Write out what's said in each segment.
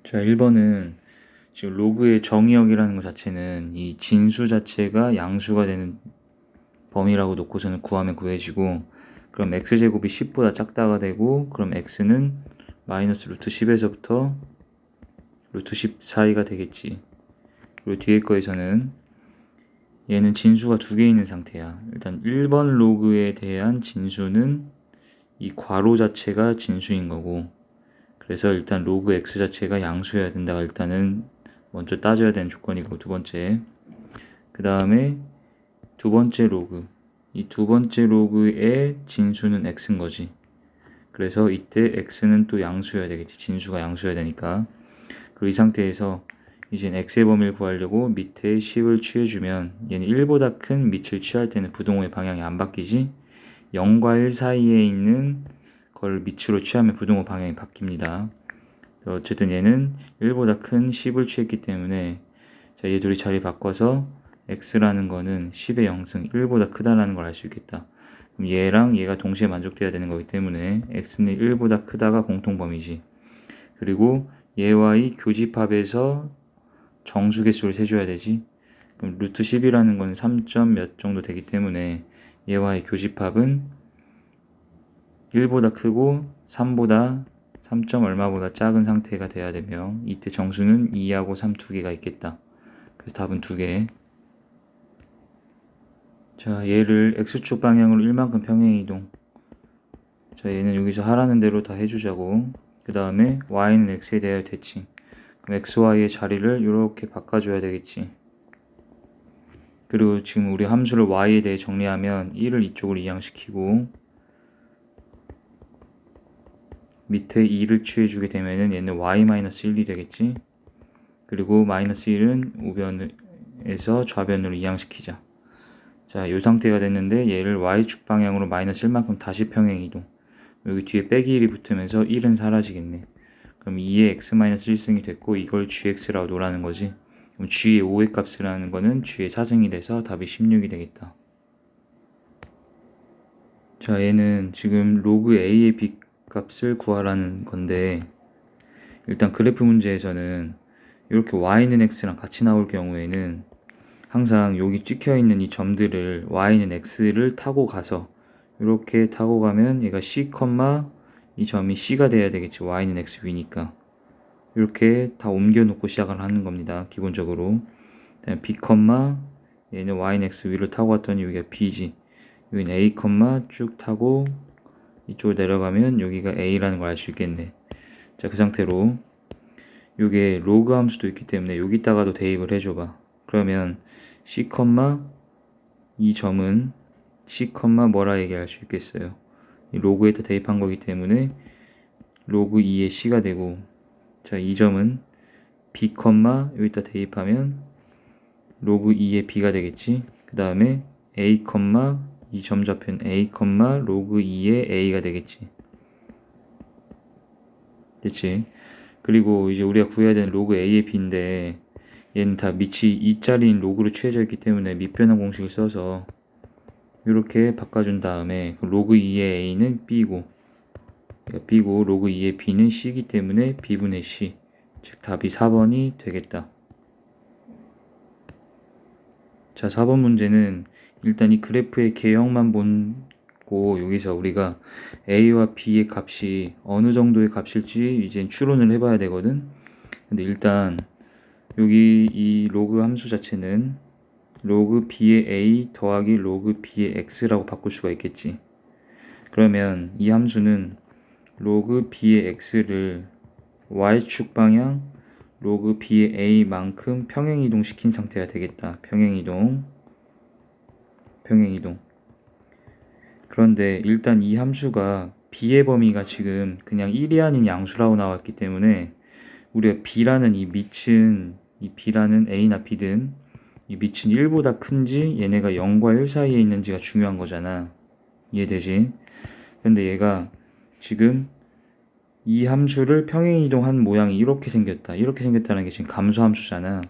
자, 1번은 지금 로그의 정의역이라는 것 자체는 이 진수 자체가 양수가 되는 범위라고 놓고서는 구하면 구해지고, 그럼 x제곱이 10보다 작다가 되고, 그럼 x는 마이너스 루트 10에서부터 루트 10 사이가 되겠지. 그리고 뒤에 거에서는 얘는 진수가 두 개 있는 상태야. 일단 1번 로그에 대한 진수는 이 괄호 자체가 진수인 거고, 그래서 일단 로그 x 자체가 양수여야 된다가 일단은 먼저 따져야 되는 조건이고, 두 번째, 그 다음에 두 번째 로그, 이 두 번째 로그의 진수는 x인 거지. 그래서 이때 x는 또 양수여야 되겠지. 진수가 양수여야 되니까. 그리고 이 상태에서 이제 x의 범위를 구하려고 밑에 10을 취해주면 얘는 1보다 큰 밑을 취할 때는 부동호의 방향이 안 바뀌지. 0과 1 사이에 있는 걸 밑으로 취하면 부동호 방향이 바뀝니다. 어쨌든 얘는 1보다 큰 10을 취했기 때문에, 자, 얘 둘이 자리 바꿔서 x라는 거는 10의 0승 1보다 크다라는 걸 알 수 있겠다. 그럼 얘랑 얘가 동시에 만족돼야 되는 거기 때문에 x는 1보다 크다가 공통범위지. 그리고 얘와의 교집합에서 정수 개수를 세줘야 되지. 그럼 루트 10이라는 건 3점 몇 정도 되기 때문에 얘와의 교집합은 1보다 크고 3보다 3점 얼마보다 작은 상태가 돼야 되며, 이때 정수는 2하고 3 두 개가 있겠다. 그래서 답은 2개. 자, 얘를 x축 방향으로 1만큼 평행이동. 자, 얘는 여기서 하라는 대로 다 해주자고. 그 다음에 y는 x에 대하여 대칭. 그럼 xy의 자리를 이렇게 바꿔줘야 되겠지. 그리고 지금 우리 함수를 y에 대해 정리하면 1을 이쪽으로 이항시키고, 밑에 2를 취해주게 되면은 얘는 y-1이 되겠지. 그리고 마이너스 1은 우변에서 좌변으로 이항시키자. 자, 이 상태가 됐는데 얘를 y축 방향으로 마이너스 1만큼 다시 평행 이동. 여기 뒤에 빼기 1이 붙으면서 1은 사라지겠네. 그럼 2의 x-1승이 됐고, 이걸 gx라고 놓으라는 거지. 그럼 g의 5의 값이라는 거는 g의 4승이 돼서 답이 16이 되겠다. 자, 얘는 지금 로그 a의 b 값을 구하라는 건데, 일단 그래프 문제에서는 이렇게 y는 x랑 같이 나올 경우에는 항상 여기 찍혀있는 이 점들을 y는 x를 타고 가서 이렇게 타고 가면 얘가 c, 이 점이 c가 돼야 되겠지. y는 x 위니까 이렇게 다 옮겨 놓고 시작을 하는 겁니다, 기본적으로. b, 얘는 y는 x 위를 타고 갔더니 여기가 b지. 여기는 a, 쭉 타고 이쪽으로 내려가면 여기가 a라는 걸 알 수 있겠네. 자, 그 상태로 요게 로그 함수도 있기 때문에 여기다가도 대입을 해줘봐. 그러면 c, 이 점은 c, 뭐라 얘기할 수 있겠어요? 이 로그에다 대입한 거기 때문에 로그 2의 c가 되고, 자, 이 점은 b, 여기다 대입하면 로그 2의 b가 되겠지. 그 다음에 a, 이 점 좌표는 a, 로그 2의 a가 되겠지. 됐지? 그리고 이제 우리가 구해야 되는 로그 a의 b인데, 얘는 다 밑이 2짜리인 로그로 취해져 있기 때문에 밑변환 공식을 써서 이렇게 바꿔준 다음에 로그 2의 a는 b고, 로그 2의 b는 c이기 때문에 b분의 c, 즉 답이 4번이 되겠다. 자, 4번 문제는 일단 이 그래프의 개형만 보고 여기서 우리가 a와 b의 값이 어느 정도의 값일지 이제 추론을 해봐야 되거든. 근데 일단 여기 이 로그 함수 자체는 로그 b의 a 더하기 로그 b의 x라고 바꿀 수가 있겠지. 그러면 이 함수는 로그 b의 x를 y축 방향 로그 b의 a만큼 평행이동 시킨 상태가 되겠다. 평행이동. 그런데 일단 이 함수가 b의 범위가 지금 그냥 1이 아닌 양수라고 나왔기 때문에 우리가 b라는 이 밑은, 이 b라는 a나 b든 이 밑은 1보다 큰지 얘네가 0과 1 사이에 있는지가 중요한 거잖아. 이해되지? 근데 얘가 지금 이 함수를 평행이동한 모양이 이렇게 생겼다는 게 지금 감소 함수잖아.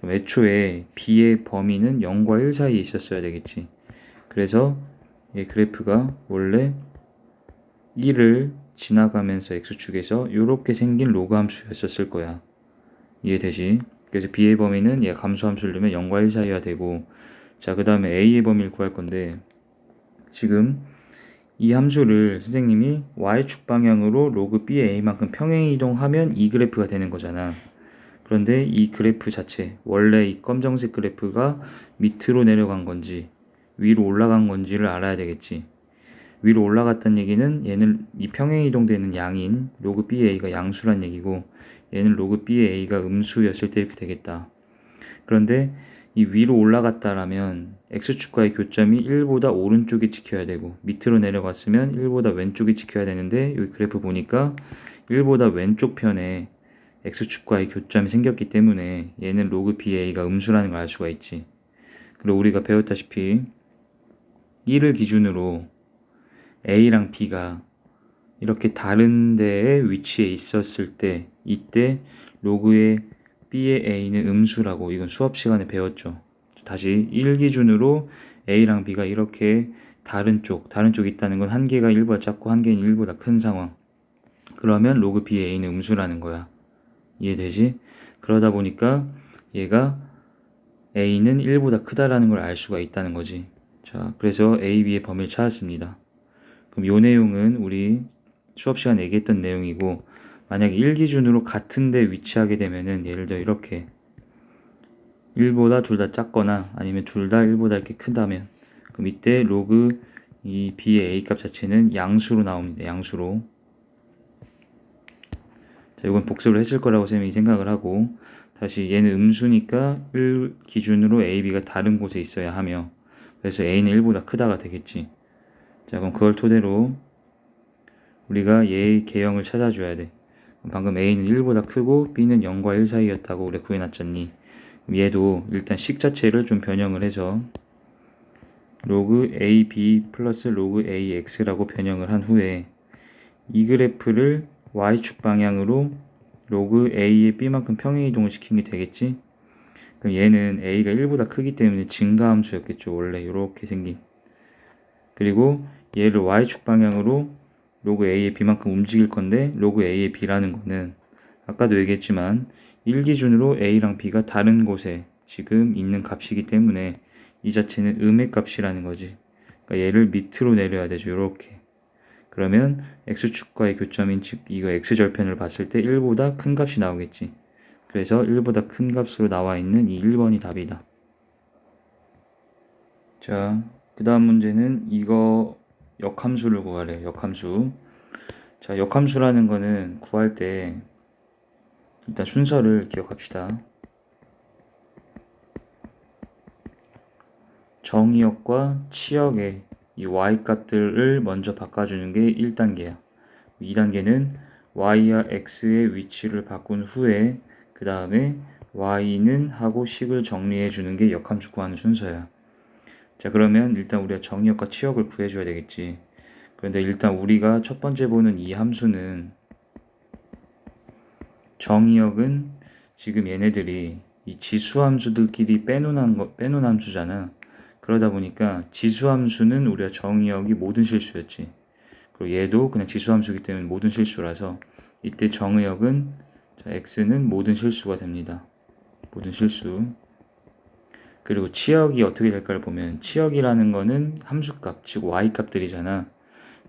그럼 애초에 b의 범위는 0과 1 사이에 있었어야 되겠지. 그래서 이 그래프가 원래 1을 지나가면서 x축에서 이렇게 생긴 로그 함수였었을 거야. 이해되지? 그래서 b의 범위는 얘가 감수함수를 넣으면 0과 1 사이가 되고, 자, 그 다음에 a의 범위를 구할 건데, 지금 이 함수를 선생님이 y축 방향으로 로그 b의 a만큼 평행 이동하면 이 그래프가 되는 거잖아. 그런데 이 그래프 자체, 원래 이 검정색 그래프가 밑으로 내려간 건지 위로 올라간 건지를 알아야 되겠지. 위로 올라갔다는 얘기는 얘는 이 평행 이동되는 양인 로그 BA가 양수란 얘기고, 얘는 로그 BA가 음수였을 때 이렇게 되겠다. 그런데 이 위로 올라갔다라면 x축과의 교점이 1보다 오른쪽이 지켜야 되고, 밑으로 내려갔으면 1보다 왼쪽이 지켜야 되는데, 여기 그래프 보니까 1보다 왼쪽 편에 x축과의 교점이 생겼기 때문에 얘는 로그 BA가 음수라는 걸 알 수가 있지. 그리고 우리가 배웠다시피 1을 기준으로 A랑 B가 이렇게 다른 데에 위치해 있었을 때, 이때 로그의 B의 A는 음수라고, 이건 수업 시간에 배웠죠. 다시 1 기준으로 A랑 B가 이렇게 다른 쪽 있다는 건 한 개가 1보다 작고 한 개는 1보다 큰 상황. 그러면 로그 B의 A는 음수라는 거야. 이해되지? 그러다 보니까 얘가 A는 1보다 크다라는 걸 알 수가 있다는 거지. 자, 그래서 A, B의 범위를 찾았습니다. 그럼 이 내용은 우리 수업 시간에 얘기했던 내용이고, 만약에 1 기준으로 같은 데 위치하게 되면은, 예를 들어 이렇게 1보다 둘 다 작거나 아니면 둘 다 1보다 이렇게 크다면, 그럼 이때 로그 이 B의 A 값 자체는 양수로 나옵니다. 양수로. 자, 이건 복습을 했을 거라고 쌤이 생각을 하고, 다시 얘는 음수니까 1 기준으로 A, B가 다른 곳에 있어야 하며, 그래서 A는 1보다 크다가 되겠지. 자, 그럼 그걸 토대로 우리가 얘의 개형을 찾아줘야 돼. 방금 A는 1보다 크고 B는 0과 1 사이였다고 우리 구해놨잖니. 얘도 일단 식 자체를 좀 변형을 해서 로그 AB 플러스 로그 AX라고 변형을 한 후에, 이 그래프를 Y축 방향으로 로그 A의 B만큼 평행 이동을 시킨 게 되겠지. 그럼 얘는 A가 1보다 크기 때문에 증가함수였겠죠. 원래 이렇게 생긴. 그리고 얘를 Y축 방향으로 로그 A의 B만큼 움직일 건데, 로그 A의 B라는 거는 아까도 얘기했지만 1 기준으로 A랑 B가 다른 곳에 지금 있는 값이기 때문에 이 자체는 음의 값이라는 거지. 그러니까 얘를 밑으로 내려야 되죠. 이렇게. 그러면 x축과의 교점인 즉 이거 x절편을 봤을 때 1보다 큰 값이 나오겠지. 그래서 1보다 큰 값으로 나와 있는 이 1번이 답이다. 자, 그 다음 문제는 이거 역함수를 구하래. 역함수. 자, 역함수라는 거는 구할 때 일단 순서를 기억합시다. 정의역과 치역의 이 y값들을 먼저 바꿔주는 게 1단계야. 2단계는 y와 x의 위치를 바꾼 후에 그 다음에 y는 하고 식을 정리해 주는 게 역함수 구하는 순서야. 자, 그러면 일단 우리가 정의역과 치역을 구해줘야 되겠지. 그런데 일단 우리가 첫 번째 보는 이 함수는, 정의역은 지금 얘네들이 이 지수함수들끼리 빼놓은 함수잖아. 그러다 보니까 지수함수는 우리가 정의역이 모든 실수였지. 그리고 얘도 그냥 지수함수기 때문에 모든 실수라서 이때 정의역은, 자, x는 모든 실수가 됩니다. 모든 실수. 그리고 치역이 어떻게 될까를 보면, 치역이라는 거는 함수값, 즉 y값들이잖아.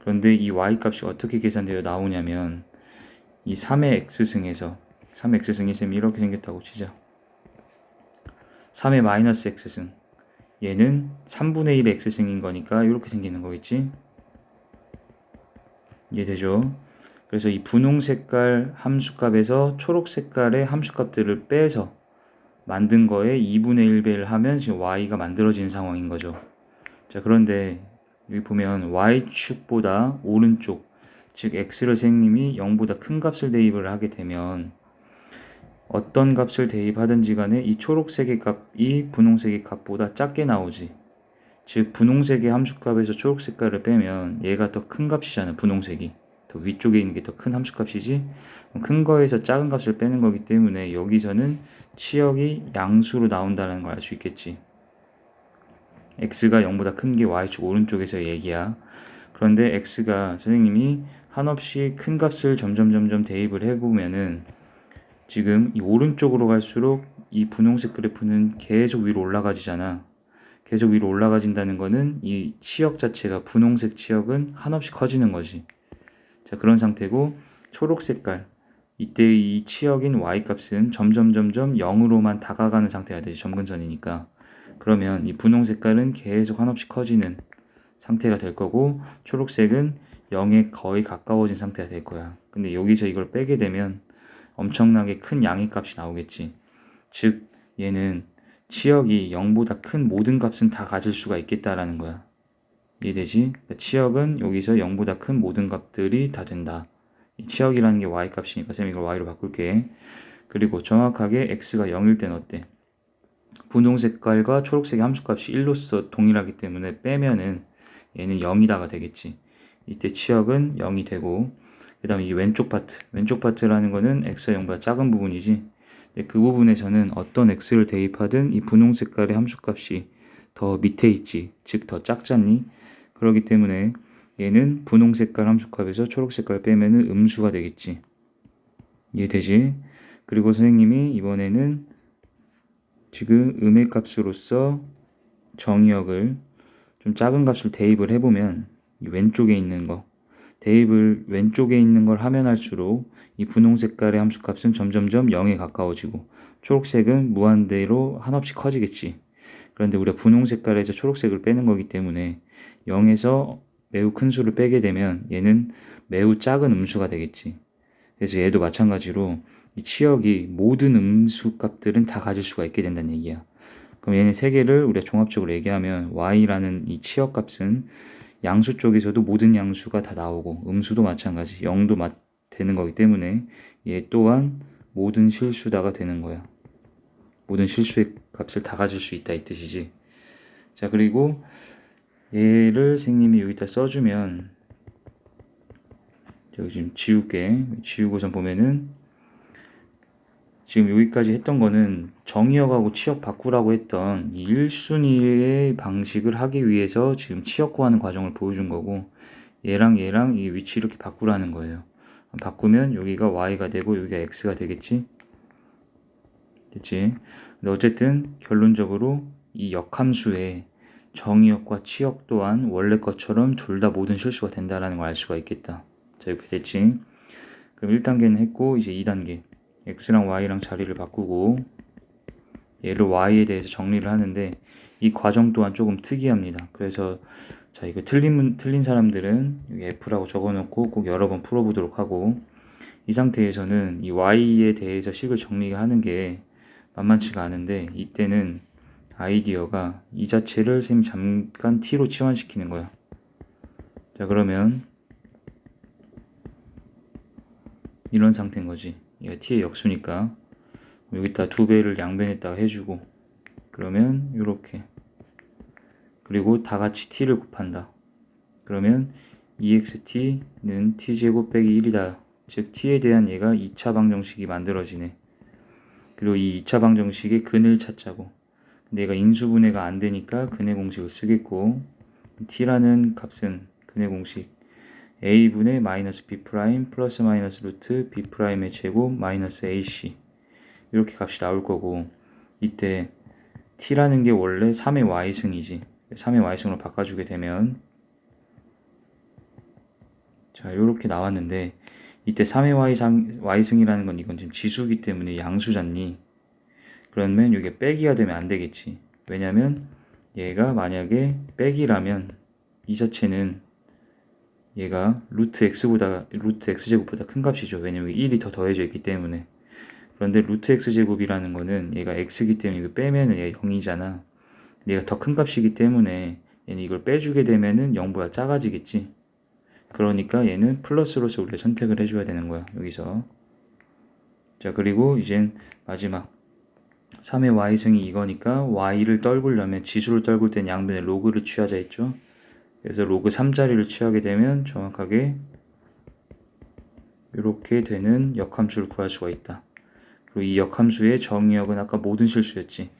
그런데 이 y값이 어떻게 계산되어 나오냐면, 이 3의 x승에서 3의 x승이 쌤 이렇게 생겼다고 치자. 3의 마이너스 x승, 얘는 3분의 1의 x승인 거니까 이렇게 생기는 거겠지. 이해되죠? 그래서 이 분홍 색깔 함수값에서 초록 색깔의 함수값들을 빼서 만든 거에 2분의 1배를 하면 지금 y가 만들어지는 상황인 거죠. 자, 그런데 여기 보면 y축보다 오른쪽, 즉 x를 선생님이 0보다 큰 값을 대입을 하게 되면 어떤 값을 대입하든지 간에 이 초록색의 값이 분홍색의 값보다 작게 나오지. 즉 분홍색의 함수값에서 초록 색깔을 빼면 얘가 더 큰 값이잖아. 분홍색이 더 위쪽에 있는 게 더 큰 함수값이지. 큰 거에서 작은 값을 빼는 거기 때문에 여기서는 치역이 양수로 나온다는 걸 알 수 있겠지. x가 0보다 큰 게 y축 오른쪽에서의 얘기야. 그런데 x가 선생님이 한없이 큰 값을 점점 대입을 해보면은 지금 이 오른쪽으로 갈수록 이 분홍색 그래프는 계속 위로 올라가지잖아. 계속 위로 올라가진다는 거는 이 치역 자체가 분홍색 치역은 한없이 커지는 거지. 자, 그런 상태고 초록 색깔 이때 이 치역인 y값은 점점 0으로만 다가가는 상태가 되지. 점근선이니까. 그러면 이 분홍 색깔은 계속 한없이 커지는 상태가 될 거고 초록색은 0에 거의 가까워진 상태가 될 거야. 근데 여기서 이걸 빼게 되면 엄청나게 큰 양의 값이 나오겠지. 즉 얘는 치역이 0보다 큰 모든 값은 다 가질 수가 있겠다라는 거야. 이해되지? 그러니까 치역은 여기서 0보다 큰 모든 값들이 다 된다. 이 치역이라는 게 y 값이니까 쌤 이걸 y로 바꿀게. 그리고 정확하게 x가 0일 땐 어때? 분홍 색깔과 초록색의 함수값이 1로서 동일하기 때문에 빼면은 얘는 0이다가 되겠지. 이때 치역은 0이 되고 그 다음에 이 왼쪽 파트라는 거는 x가 0보다 작은 부분이지. 근데 그 부분에서는 어떤 x를 대입하든 이 분홍 색깔의 함수값이 더 밑에 있지. 즉 더 작잖니? 그렇기 때문에 얘는 분홍 색깔 함수값에서 초록 색깔 빼면은 음수가 되겠지. 이해되지? 그리고 선생님이 이번에는 지금 음의 값으로서 정의역을 좀 작은 값을 대입을 해보면 이 왼쪽에 있는 거 대입을 왼쪽에 있는 걸 하면 할수록 이 분홍 색깔의 함수값은 점점점 0에 가까워지고 초록색은 무한대로 한없이 커지겠지. 그런데 우리가 분홍 색깔에서 초록색을 빼는 거기 때문에 0에서 매우 큰 수를 빼게 되면 얘는 매우 작은 음수가 되겠지. 그래서 얘도 마찬가지로 이 치역이 모든 음수 값들은 다 가질 수가 있게 된다는 얘기야. 그럼 얘네 세 개를 우리가 종합적으로 얘기하면 y라는 이 치역 값은 양수 쪽에서도 모든 양수가 다 나오고 음수도 마찬가지 0도 되는 거기 때문에 얘 또한 모든 실수다가 되는 거야. 모든 실수의 값을 다 가질 수 있다 이 뜻이지. 자, 그리고 얘를 선생님이 여기다 써주면 저기 지금 지울게. 지우고선 보면은 지금 여기까지 했던 거는 정의역하고 치역 바꾸라고 했던 이 1순위의 방식을 하기 위해서 지금 치역 구하는 과정을 보여준 거고 얘랑 이 위치 이렇게 바꾸라는 거예요. 바꾸면 여기가 y가 되고 여기가 x가 되겠지? 됐지? 근데 어쨌든 결론적으로 이 역함수의 정의역과 치역 또한 원래 것처럼 둘 다 모든 실수가 된다는 걸 알 수가 있겠다. 자, 이렇게 됐지? 그럼 1단계는 했고 이제 2단계 x랑 y랑 자리를 바꾸고 얘를 y에 대해서 정리를 하는데 이 과정 또한 조금 특이합니다. 그래서 자, 이거 틀린 사람들은 여기 f라고 적어놓고 꼭 여러 번 풀어보도록 하고 이 상태에서는 이 y에 대해서 식을 정리하는 게 만만치가 않은데 이때는 아이디어가 이 자체를 쌤이 잠깐 t로 치환시키는 거야. 자, 그러면 이런 상태인 거지. 얘가 t의 역수니까 여기다 2배를 양변에다가 해주고 그러면 이렇게 그리고 다 같이 t를 곱한다. 그러면 ext는 t제곱 빼기 1이다. 즉 t에 대한 얘가 2차 방정식이 만들어지네. 그리고 이 2차 방정식의 근을 찾자고. 근데 얘가 인수분해가 안 되니까 근의 공식을 쓰겠고 t라는 값은 근의 공식 a분의 마이너스 b 프라임 플러스 마이너스 루트 b 프라임의 제곱 마이너스 ac 이렇게 값이 나올 거고 이때 t라는 게 원래 3의 y승이지. 3의 y승으로 바꿔주게 되면 자, 요렇게 나왔는데 이때 3의 y승이라는 건 이건 지금 지수기 때문에 양수잖니. 그러면 이게 빼기가 되면 안 되겠지. 왜냐면 얘가 만약에 빼기라면 이 자체는 얘가 루트 x제곱보다 큰 값이죠. 왜냐면 1이 더 더해져 있기 때문에. 그런데 루트 x제곱이라는 거는 얘가 x이기 때문에 이거 빼면은 얘가 0이잖아. 얘가 더 큰 값이기 때문에 얘는 이걸 빼주게 되면은 0보다 작아지겠지. 그러니까 얘는 플러스로서 우리가 선택을 해줘야 되는 거야. 여기서. 자, 그리고 이젠 마지막 3의 y승이 이거니까 y를 떨구려면 지수를 떨굴 땐 양변에 로그를 취하자 했죠. 그래서 로그 3자리를 취하게 되면 정확하게 이렇게 되는 역함수를 구할 수가 있다. 그리고 이 역함수의 정의역은 아까 모든 실수였지.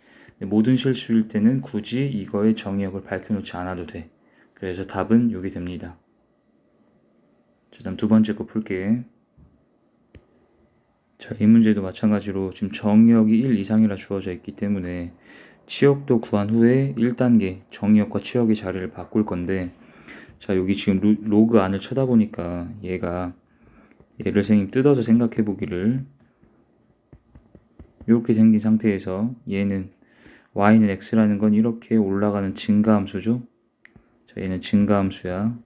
모든 실수일 때는 굳이 이거의 정의역을 밝혀놓지 않아도 돼. 그래서 답은 여기 됩니다. 자, 다음 두 번째 거 풀게. 자, 이 문제도 마찬가지로 지금 정의역이 1 이상이라 주어져 있기 때문에 치역도 구한 후에 1단계 정의역과 치역의 자리를 바꿀 건데, 자, 여기 지금 로그 안을 쳐다보니까 얘를 선생님 뜯어서 생각해 보기를, 이렇게 생긴 상태에서 얘는 y는 x라는 건 이렇게 올라가는 증가함수죠. 자, 얘는 증가함수야.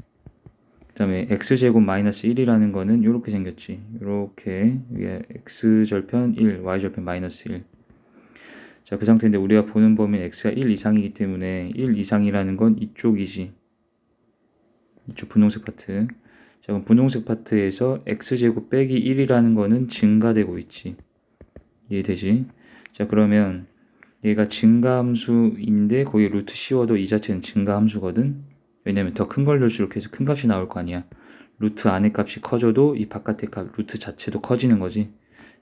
그 다음에 x제곱 마이너스 1이라는 거는 이렇게 생겼지. 이렇게 위에 x절편 1, y절편 마이너스 1. 자, 그 상태인데 우리가 보는 범위는 x가 1 이상이기 때문에 1 이상이라는 건 이쪽이지. 이쪽 분홍색 파트. 자, 그럼 분홍색 파트에서 x제곱 빼기 1이라는 거는 증가되고 있지. 이해되지? 자, 그러면 얘가 증가함수인데 거기에 루트 씌워도 이 자체는 증가함수거든. 왜냐면 더 큰 걸 넣을수록 계속 큰 값이 나올 거 아니야. 루트 안의 값이 커져도 이 바깥의 값 루트 자체도 커지는 거지.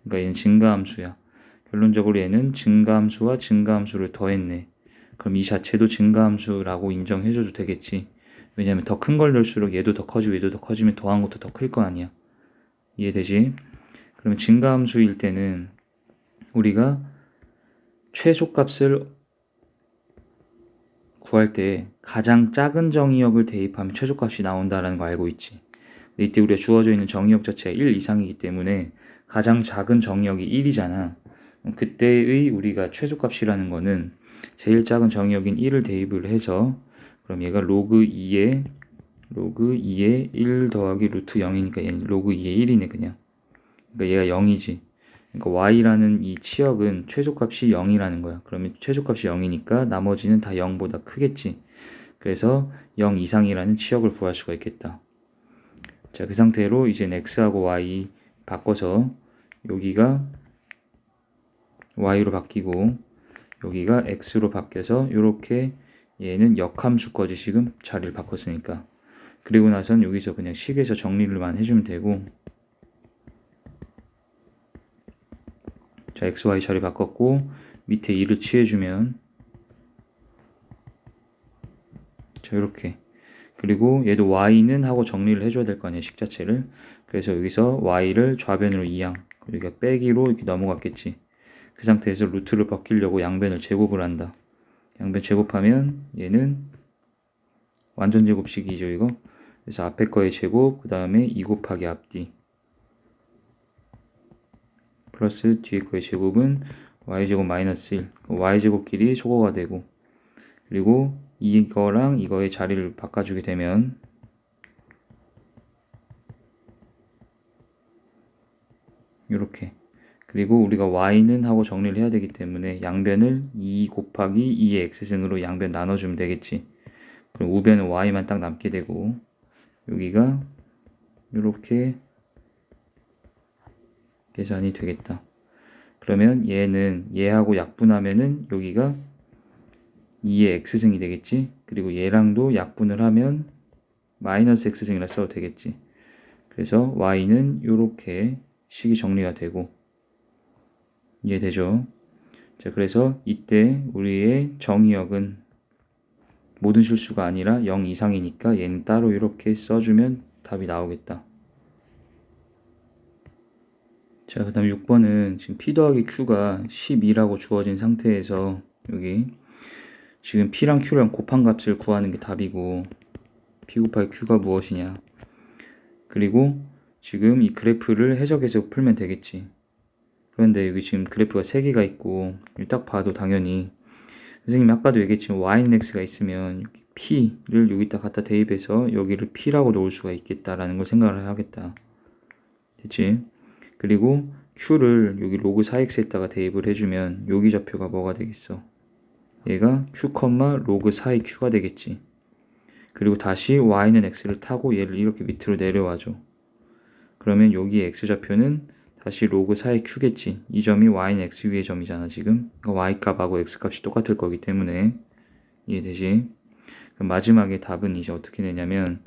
그러니까 얘는 증가함수야. 결론적으로 얘는 증가함수와 증가함수를 더했네. 그럼 이 자체도 증가함수라고 인정해줘도 되겠지. 왜냐면 더 큰 걸 넣을수록 얘도 더 커지고 얘도 더 커지면 더한 것도 더 클 거 아니야. 이해되지? 그러면 증가함수일 때는 우리가 최소값을 구할 때 가장 작은 정의역을 대입하면 최소값이 나온다는 거 알고 있지. 이때 우리가 주어져 있는 정의역 자체가 1 이상이기 때문에 가장 작은 정의역이 1이잖아. 그때의 우리가 최소값이라는 거는 제일 작은 정의역인 1을 대입을 해서, 그럼 얘가 로그 2에 1 더하기 루트 0이니까 얘는 로그 2에 1이네 그냥. 그러니까 얘가 0이지. 그러니까 y라는 이 치역은 최소값이 0이라는 거야. 그러면 최소값이 0이니까 나머지는 다 0보다 크겠지. 그래서 0 이상이라는 치역을 구할 수가 있겠다. 자, 그 상태로 이제 x하고 y 바꿔서 여기가 y로 바뀌고 여기가 x로 바뀌어서 이렇게 얘는 역함수 거지 지금 자리를 바꿨으니까. 그리고 나선 여기서 그냥 식에서 정리를만 해주면 되고, 자, x, y 자리 바꿨고 밑에 2를 취해주면 자, 이렇게. 그리고 얘도 y는 하고 정리를 해줘야 될 거 아니에요, 식 자체를. 그래서 여기서 y를 좌변으로 2항, 여기가 빼기로 이렇게 넘어갔겠지. 그 상태에서 루트를 벗기려고 양변을 제곱을 한다. 양변 제곱하면 얘는 완전 제곱식이죠, 이거. 그래서 앞에 거의 제곱, 그 다음에 2 곱하기 앞뒤 플러스 뒤에 거의 제곱은 y제곱 마이너스 1. y제곱끼리 소거가 되고, 그리고 이거랑 이거의 자리를 바꿔주게 되면 이렇게. 그리고 우리가 y는 하고 정리를 해야 되기 때문에 양변을 2 곱하기 2의 x승으로 양변 나눠주면 되겠지. 그럼 우변은 y만 딱 남게 되고 여기가 이렇게 계산이 되겠다. 그러면 얘는 얘하고 약분하면은 여기가 2의 x승이 되겠지. 그리고 얘랑도 약분을 하면 마이너스 x승이라 써도 되겠지. 그래서 y는 이렇게 식이 정리가 되고, 이해되죠? 자, 그래서 이때 우리의 정의역은 모든 실수가 아니라 0 이상이니까 얘는 따로 이렇게 써주면 답이 나오겠다. 자, 그 다음 6번은 지금 P 더하기 Q가 12라고 주어진 상태에서 여기 지금 P랑 Q랑 곱한 값을 구하는 게 답이고, P 곱하기 Q가 무엇이냐. 그리고 지금 이 그래프를 해석해서 풀면 되겠지. 그런데 여기 지금 그래프가 3개가 있고 딱 봐도 당연히 선생님이 아까도 얘기했지만 y는 x가 있으면 p를 여기다 갖다 대입해서 여기를 p라고 놓을 수가 있겠다라는 걸 생각을 하겠다. 됐지? 그리고 q를 여기 로그 4x에다가 대입을 해주면 여기 좌표가 뭐가 되겠어? 얘가 q, 로그 4의 q가 되겠지. 그리고 다시 y는 x를 타고 얘를 이렇게 밑으로 내려와줘. 그러면 여기 x좌표는 다시 로그 4의 q겠지. 이 점이 y는 x 위의 점이잖아 지금. 그러니까 y값하고 x값이 똑같을 거기 때문에. 이해되지? 그럼 마지막에 답은 이제 어떻게 되냐면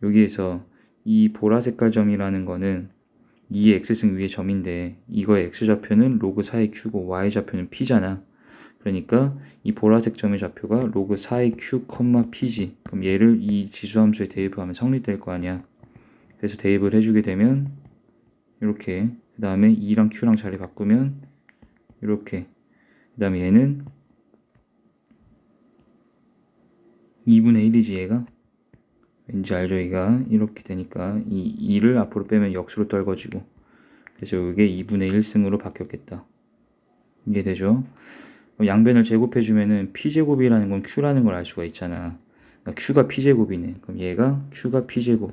여기에서 이 보라색깔 점이라는 거는 2의 x승 위의 점인데 이거의 x좌표는 로그 4의 q고 y좌표는 p잖아. 그러니까 이 보라색 점의 좌표가 로그 4의 q, p지. 그럼 얘를 이 지수함수에 대입하면 성립될 거 아니야. 그래서 대입을 해주게 되면 이렇게 그 다음에 E랑 Q랑 자리 바꾸면 이렇게. 그 다음에 얘는 2분의 1이지 얘가. 왠지 알죠? 얘가 이렇게 되니까 이 2를 앞으로 빼면 역수로 떨궈지고, 그래서 이게 2분의 1승으로 바뀌었겠다. 이해되죠? 양변을 제곱해주면은 P제곱이라는 건 Q라는 걸 알 수가 있잖아. 그러니까 Q가 P제곱이네. 그럼 얘가 Q가 P제곱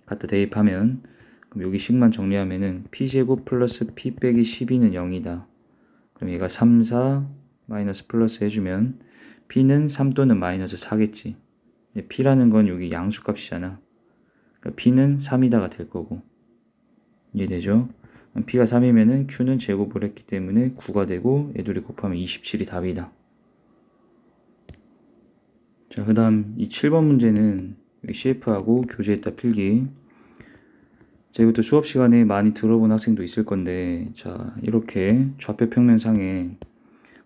갖다 대입하면, 그럼 여기 식만 정리하면은 P제곱 플러스 P 빼기 12는 0이다. 그럼 얘가 3, 4 마이너스 플러스 해주면 P는 3 또는 마이너스 4겠지. P라는 건 여기 양수값이잖아. 그러니까 P는 3이다가 될 거고. 이해되죠? P가 3이면은 Q는 제곱을 했기 때문에 9가 되고, 얘둘이 곱하면 27이 답이다. 자, 그 다음 이 7번 문제는 여기 CF하고 교재에다 필기. 자, 이것도 수업 시간에 많이 들어본 학생도 있을 건데, 자, 이렇게 좌표 평면상에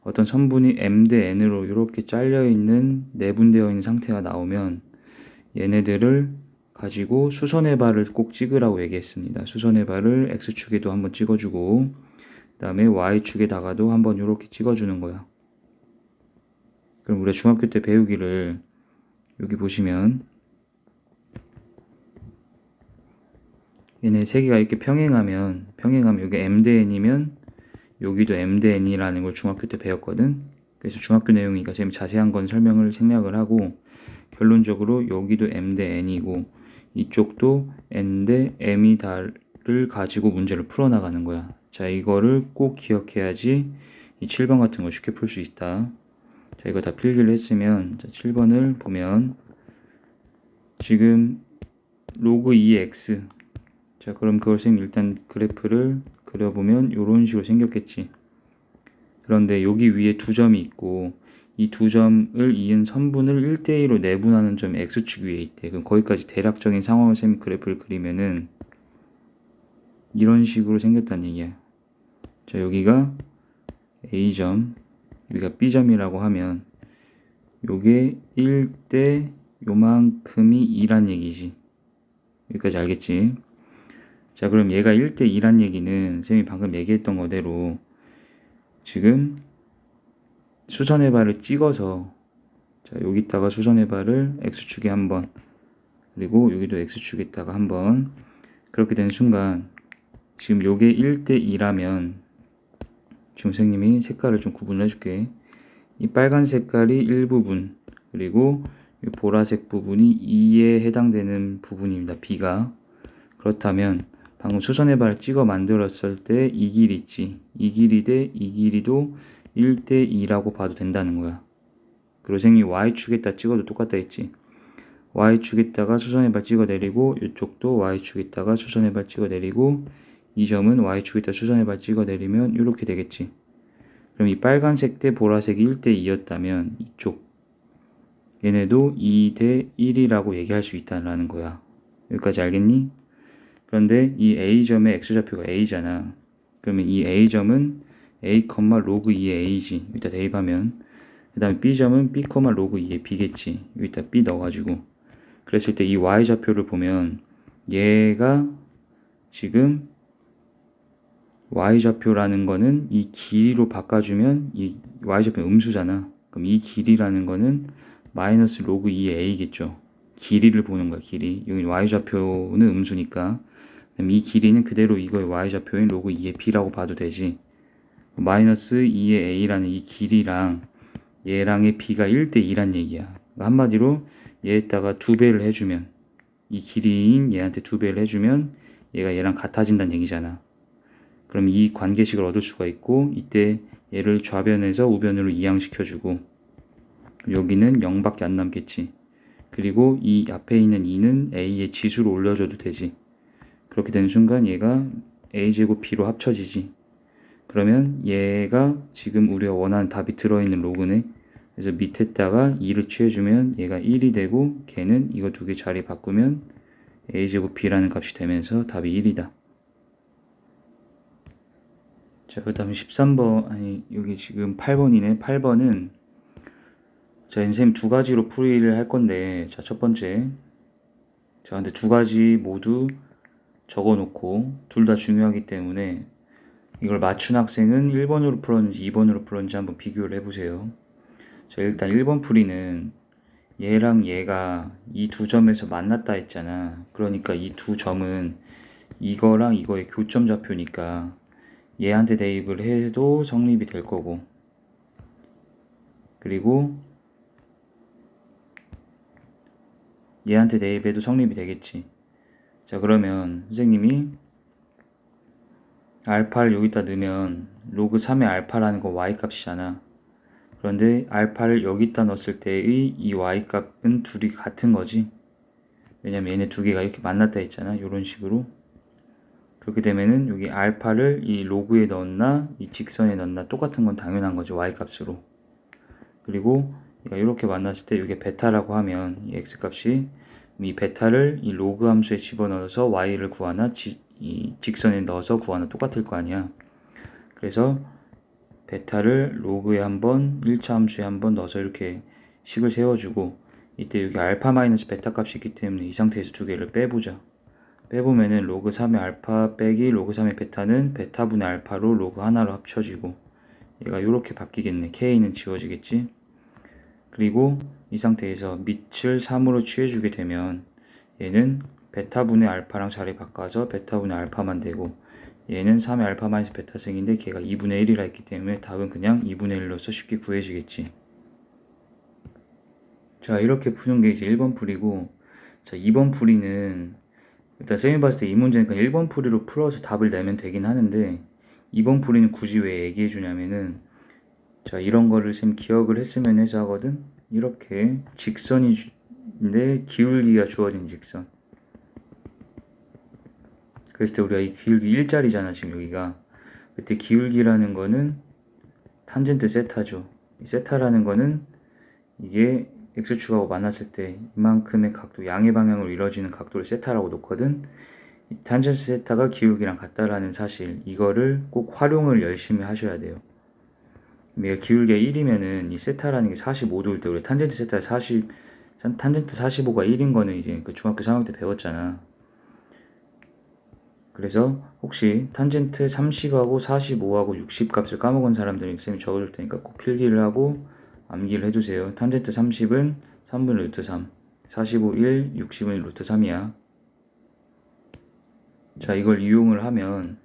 어떤 선분이 M 대 N으로 이렇게 잘려있는, 내분되어 있는 상태가 나오면 얘네들을 가지고 수선의 발을 꼭 찍으라고 얘기했습니다. 수선의 발을 X축에도 한번 찍어주고, 그 다음에 Y축에다가도 한번 이렇게 찍어주는 거야. 그럼 우리가 중학교 때 배우기를, 여기 보시면 얘네 세 개가 이렇게 평행하면 여기 M 대 N이면 여기도 M 대 N이라는 걸 중학교 때 배웠거든. 그래서 중학교 내용이니까 지금 자세한 건 설명을 생략을 하고, 결론적으로 여기도 M 대 N이고 이쪽도 N 대 M이 다를 가지고 문제를 풀어나가는 거야. 자, 이거를 꼭 기억해야지 이 7번 같은 거 쉽게 풀 수 있다. 자, 이거 다 필기를 했으면, 자, 7번을 보면 지금 로그 2x. 자, 그럼 그걸 선생님 일단 그래프를 그려보면 이런 식으로 생겼겠지. 그런데 여기 위에 두 점이 있고 이 두 점을 이은 선분을 1대2로 내분하는 점이 X축 위에 있대. 그럼 거기까지 대략적인 상황을 선생님 그래프를 그리면은 이런 식으로 생겼다는 얘기야. 자, 여기가 A점, 여기가 B점이라고 하면 요게 1대 요만큼이 2란 얘기지. 여기까지 알겠지? 자, 그럼 얘가 1대2란 얘기는 선생님이 방금 얘기했던 거대로 지금 수선의 발을 찍어서, 자, 여기다가 수선의 발을 X축에 한번, 그리고 여기도 X축에다가 한번, 그렇게 되는 순간 지금 요게 1대2라면 지금 선생님이 색깔을 좀 구분을 해줄게. 이 빨간 색깔이 1부분, 그리고 이 보라색 부분이 2에 해당되는 부분입니다. B가. 그렇다면 방금 수선의 발을 찍어 만들었을 때 이 길이 있지. 이 길이 대 이 길이도 1대2라고 봐도 된다는 거야. 그리고 선생님이 Y축에다 찍어도 똑같다 했지. Y축에다가 수선의 발 찍어 내리고, 이쪽도 Y축에다가 수선의 발 찍어 내리고, 이 점은 Y축에다 수선의 발 찍어 내리면 이렇게 되겠지. 그럼 이 빨간색 대 보라색이 1대2였다면 이쪽 얘네도 2대1이라고 얘기할 수 있다는 거야. 여기까지 알겠니? 그런데 이 A점의 X좌표가 A잖아. 그러면 이 A점은 A, 로그 2의 A지. 여기다 대입하면, 그 다음에 B점은 B, 로그 2의 B겠지. 여기다 B 넣어가지고, 그랬을 때 이 Y좌표를 보면 얘가 지금 Y좌표라는 거는 이 길이로 바꿔주면 이 Y좌표 음수잖아. 그럼 이 길이라는 거는 마이너스 로그 2의 A겠죠. 길이를 보는 거야, 길이. 여기 Y좌표는 음수니까. 그럼 이 길이는 그대로 이거의 Y좌표인 로그 2의 B라고 봐도 되지. 마이너스 2의 A라는 이 길이랑 얘랑의 B가 1대2란 얘기야. 그러니까 한마디로 얘에다가 2배를 해주면, 이 길이인 얘한테 2배를 해주면 얘가 얘랑 같아진다는 얘기잖아. 그럼 이 관계식을 얻을 수가 있고, 이때 얘를 좌변에서 우변으로 이항시켜주고, 여기는 0밖에 안 남겠지. 그리고 이 앞에 있는 2는 A의 지수로 올려줘도 되지. 그렇게 되는 순간 얘가 A제곱 B로 합쳐지지. 그러면 얘가 지금 우리가 원하는 답이 들어있는 로그네. 그래서 밑에다가 2를 취해주면 얘가 1이 되고, 걔는 이거 두 개 자리 바꾸면 A제곱 B라는 값이 되면서 답이 1이다. 자, 그 다음에 13번, 아니, 여기 지금 8번이네. 8번은, 자, 선생님 두 가지로 풀이를 할 건데, 자, 첫 번째. 자, 근데 두 가지 모두 적어 놓고 둘 다 중요하기 때문에 이걸 맞춘 학생은 1번으로 풀었는지 2번으로 풀었는지 한번 비교를 해보세요. 자, 일단 1번 풀이는 얘랑 얘가 이 두 점에서 만났다 했잖아. 그러니까 이 두 점은 이거랑 이거의 교점 좌표니까 얘한테 대입을 해도 성립이 될 거고, 그리고 얘한테 대입해도 성립이 되겠지. 자, 그러면 선생님이 알파를 여기다 넣으면 로그 3의 알파라는 건 y값이잖아. 그런데 알파를 여기다 넣었을 때의 이 y값은 둘이 같은 거지. 왜냐면 얘네 두 개가 이렇게 만났다 했잖아. 이런 식으로. 그렇게 되면은 여기 알파를 이 로그에 넣었나 이 직선에 넣었나 똑같은 건 당연한 거죠. y값으로. 그리고 얘가 이렇게 만났을 때 이게 베타라고 하면 이 x값이 이 베타를 이 로그 함수에 집어넣어서 y를 구하나 이 직선에 넣어서 구하나 똑같을 거 아니야. 그래서 베타를 로그에 한번 1차 함수에 한번 넣어서 이렇게 식을 세워주고, 이때 여기 알파 마이너스 베타 값이 있기 때문에 이 상태에서 두 개를 빼보자. 빼보면은 로그 3의 알파 빼기 로그 3의 베타는 베타분의 알파로 로그 하나로 합쳐지고, 얘가 이렇게 바뀌겠네. k는 지워지겠지. 그리고 이 상태에서 밑을 3으로 취해주게 되면 얘는 베타분의 알파랑 자리 바꿔서 베타분의 알파만 되고, 얘는 3의 알파 마이너스 베타생인데 걔가 2분의 1이라 했기 때문에 답은 그냥 2분의 1로서 쉽게 구해지겠지. 자, 이렇게 푸는 게 이제 1번 풀이고, 자, 2번 풀이는 일단 쌤이 봤을 때 이 문제는 그냥 1번 풀이로 풀어서 답을 내면 되긴 하는데, 2번 풀이는 굳이 왜 얘기해 주냐면은, 자, 이런 거를 쌤 기억을 했으면 해서 하거든. 이렇게 직선인데 기울기가 주어진 직선. 그랬을 때 우리가 이 기울기 1짜리잖아 지금 여기가. 그때 기울기라는 거는 탄젠트 세타죠. 이 세타라는 거는 이게 x축하고 만났을 때 이만큼의 각도, 양의 방향으로 이루어지는 각도를 세타라고 놓거든. 이 탄젠트 세타가 기울기랑 같다라는 사실, 이거를 꼭 활용을 열심히 하셔야 돼요. 얘가 기울기가 1이면은 이 세타라는 게 45도일 때 우리 탄젠트 세타 40, 탄젠트 45가 1인 거는 이제 그 중학교 3학년 때 배웠잖아. 그래서 혹시 탄젠트 30하고 45하고 60 값을 까먹은 사람들이 쌤이 적어줄 테니까 꼭 필기를 하고 암기를 해주세요. 탄젠트 30은 3분의 루트 3, 45 1, 60은 루트 3이야. 자, 이걸 이용을 하면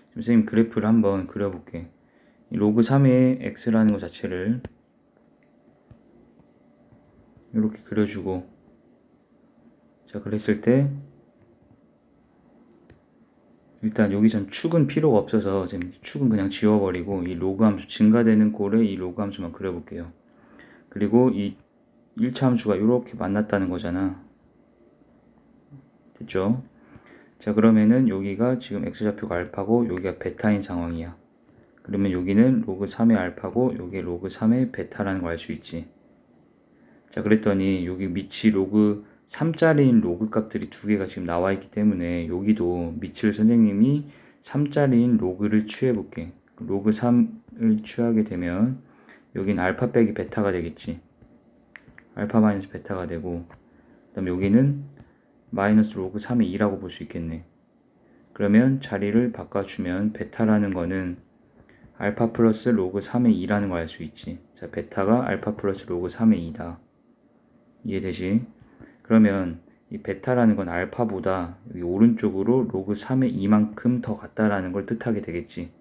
지금 쌤 그래프를 한번 그려볼게. 로그 3의 x라는 것 자체를 이렇게 그려주고, 자, 그랬을 때 일단 여기선 축은 필요가 없어서 지금 축은 그냥 지워버리고 이 로그 함수 증가되는 꼴에 이 로그 함수만 그려볼게요. 그리고 이 1차 함수가 이렇게 만났다는 거잖아. 됐죠? 자, 그러면은 여기가 지금 x좌표가 알파고 여기가 베타인 상황이야. 그러면 여기는 로그 3의 알파고 여기 로그 3의 베타라는 걸 알 수 있지. 자, 그랬더니 여기 밑이 로그 3짜리인 로그 값들이 두 개가 지금 나와 있기 때문에 여기도 밑을 선생님이 3짜리인 로그를 취해 볼게. 로그 3을 취하게 되면 여긴 알파 빼기 베타가 되겠지. 알파 마이너스 베타가 되고, 그 다음에 여기는 마이너스 로그 3의 2라고 볼 수 있겠네. 그러면 자리를 바꿔주면 베타라는 거는 알파 플러스 로그 3의 2라는 걸 알 수 있지. 자, 베타가 알파 플러스 로그 3의 2다. 이해되지? 그러면 이 베타라는 건 알파보다 여기 오른쪽으로 로그 3의 2만큼 더 같다라는 걸 뜻하게 되겠지.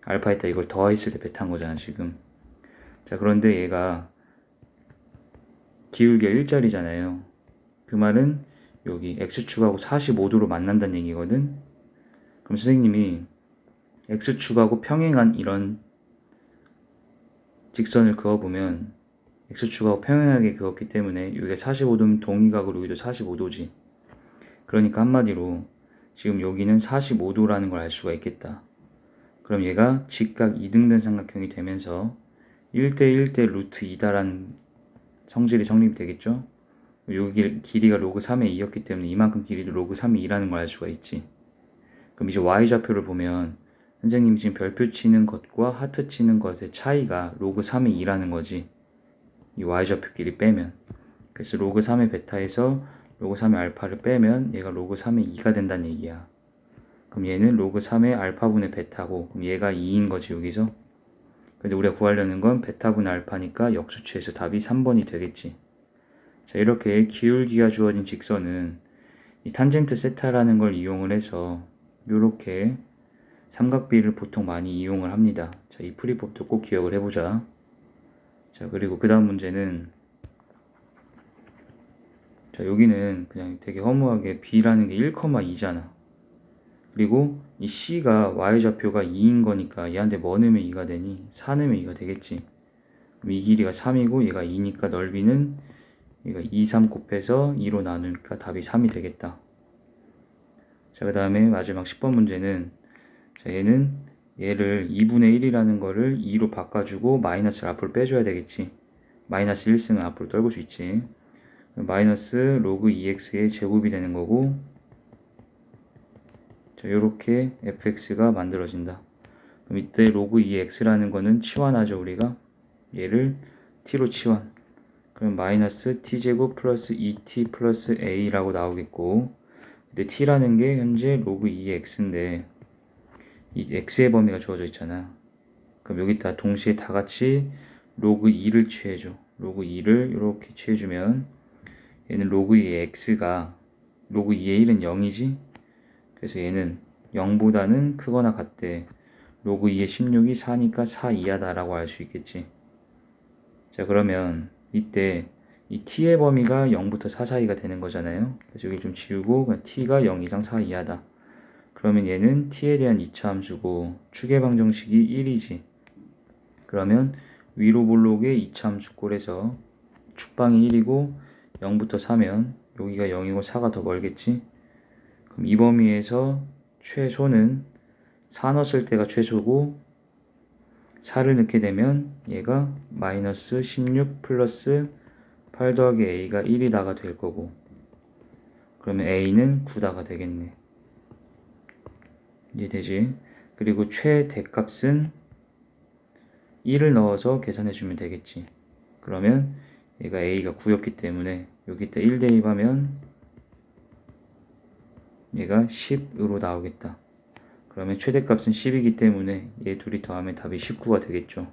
알파에다 이걸 더했을 때 베타인 거잖아 지금. 자, 그런데 얘가 기울기가 1짜리잖아요. 그 말은 여기 x축하고 45도로 만난다는 얘기거든. 그럼 선생님이 x축하고 평행한 이런 직선을 그어보면 x축하고 평행하게 그었기 때문에 여기가 45도면 동위각으로 여기도 45도지. 그러니까 한마디로 지금 여기는 45도라는 걸 알 수가 있겠다. 그럼 얘가 직각 2등변 삼각형이 되면서 1대1대 루트 2다라는 성질이 성립이 되겠죠. 여기 길이가 로그 3의 2였기 때문에 이만큼 길이도 로그 3의 2라는 걸 알 수가 있지. 그럼 이제 y좌표를 보면 선생님이 지금 별표 치는 것과 하트 치는 것의 차이가 로그 3의 2라는 거지. 이 y좌표 길이 빼면. 그래서 로그 3의 베타에서 로그 3의 알파를 빼면 얘가 로그 3의 2가 된다는 얘기야. 그럼 얘는 로그 3의 알파분의 베타고, 그럼 얘가 2인 거지 여기서. 근데 우리가 구하려는 건 베타분의 알파니까 역수치에서 답이 3번이 되겠지. 자, 이렇게 기울기가 주어진 직선은 이 탄젠트 세타라는 걸 이용을 해서 이렇게 삼각비를 보통 많이 이용을 합니다. 자, 이 풀이법도 꼭 기억을 해보자. 자, 그리고 그 다음 문제는, 자, 여기는 그냥 되게 허무하게 b라는 게 1,2잖아. 그리고 이 c가 y좌표가 2인 거니까 얘한테 뭐 넣으면 2가 되니? 4 넣으면 2가 되겠지. 그럼 이 길이가 3이고 얘가 2니까 넓이는 얘가 2, 3 곱해서 2로 나누니까 답이 3이 되겠다. 자, 그 다음에 마지막 10번 문제는, 자, 얘를 2분의 1이라는 거를 2로 바꿔주고 마이너스를 앞으로 빼줘야 되겠지. 마이너스 1승은 앞으로 떨굴 수 있지. 마이너스 로그 2x의 제곱이 되는 거고, 자, 요렇게 fx가 만들어진다. 그럼 이때 로그 2x라는 거는 치환하죠, 우리가. 얘를 t로 치환. 그럼 마이너스 t제곱 플러스 2t 플러스 a라고 나오겠고, 근데 t라는 게 현재 로그 2x인데 이 x의 범위가 주어져 있잖아. 그럼 여기다 동시에 다 같이 로그 2를 취해줘. 로그 2를 이렇게 취해주면 얘는 로그 2의 x가 로그 2의 1은 0이지. 그래서 얘는 0보다는 크거나 같대. 로그 2의 16이 4니까 4 이하다 라고 알 수 있겠지. 자, 그러면 이때 이 t의 범위가 0부터 4 사이가 되는 거잖아요. 그래서 여기 좀 지우고 그냥 t가 0 이상 4 이하다. 그러면 얘는 t에 대한 이차함수고 축의 방정식이 1이지. 그러면 위로 볼록의 이차함수 꼴에서 축방이 1이고 0부터 4면 여기가 0이고 4가 더 멀겠지. 그럼 이 범위에서 최소는 4 넣었을 때가 최소고 4를 넣게 되면 얘가 마이너스 16 플러스 8 더하기 a가 1이다가 될 거고, 그러면 a는 9다가 되겠네. 이해되지? 그리고 최대값은 1을 넣어서 계산해 주면 되겠지. 그러면 얘가 a가 9였기 때문에 여기다 1 대입하면 얘가 10으로 나오겠다. 그러면 최대값은 10이기 때문에 얘 둘이 더하면 답이 19가 되겠죠.